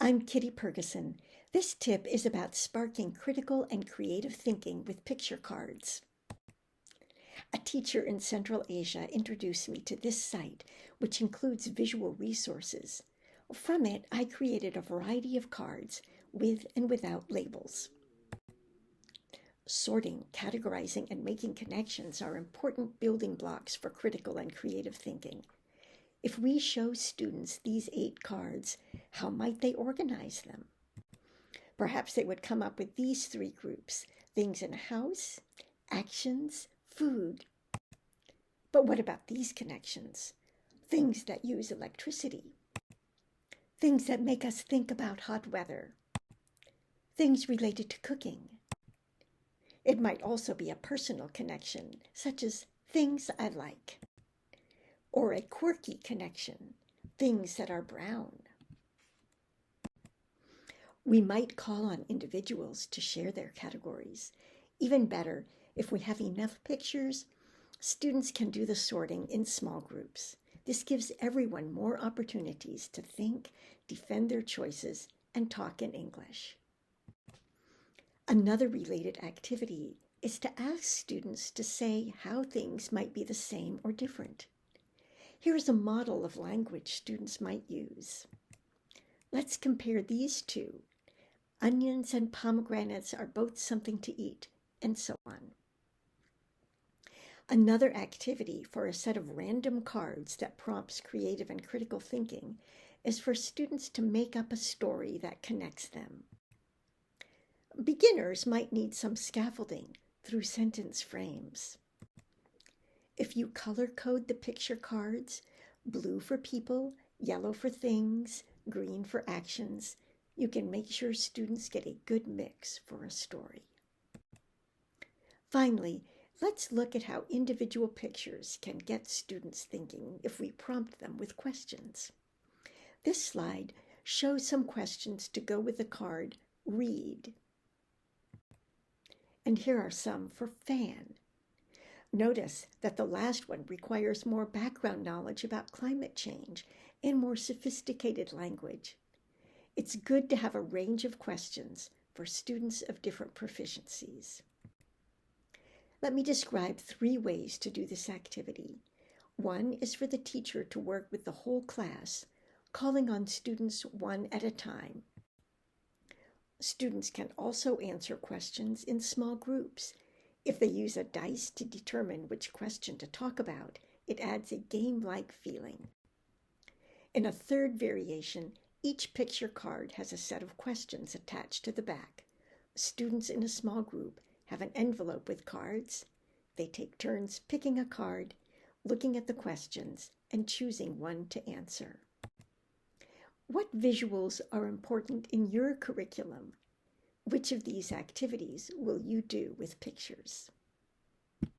I'm Kitty Ferguson. This tip is about sparking critical and creative thinking with picture cards. A teacher in Central Asia introduced me to this site, which includes visual resources. From it, I created a variety of cards with and without labels. Sorting, categorizing, and making connections are important building blocks for critical and creative thinking. If we show students these 8 cards, how might they organize them? Perhaps they would come up with these 3 groups: things in a house, actions, food. But what about these connections? Things that use electricity, things that make us think about hot weather, things related to cooking. It might also be a personal connection, such as things I like, or a quirky connection, things that are brown. We might call on individuals to share their categories. Even better, if we have enough pictures, students can do the sorting in small groups. This gives everyone more opportunities to think, defend their choices, and talk in English. Another related activity is to ask students to say how things might be the same or different. Here is a model of language students might use. Let's compare these two. Onions and pomegranates are both something to eat, and so on. Another activity for a set of random cards that prompts creative and critical thinking is for students to make up a story that connects them. Beginners might need some scaffolding through sentence frames. If you color code the picture cards, blue for people, yellow for things, green for actions, you can make sure students get a good mix for a story. Finally, let's look at how individual pictures can get students thinking if we prompt them with questions. This slide shows some questions to go with the card read. And here are some for fan. Notice that the last one requires more background knowledge about climate change and more sophisticated language. It's good to have a range of questions for students of different proficiencies. Let me describe 3 ways to do this activity. One is for the teacher to work with the whole class, calling on students one at a time. Students can also answer questions in small groups. If they use a dice to determine which question to talk about, it adds a game-like feeling. In a third variation, each picture card has a set of questions attached to the back. Students in a small group have an envelope with cards. They take turns picking a card, looking at the questions, and choosing one to answer. What visuals are important in your curriculum? Which of these activities will you do with pictures?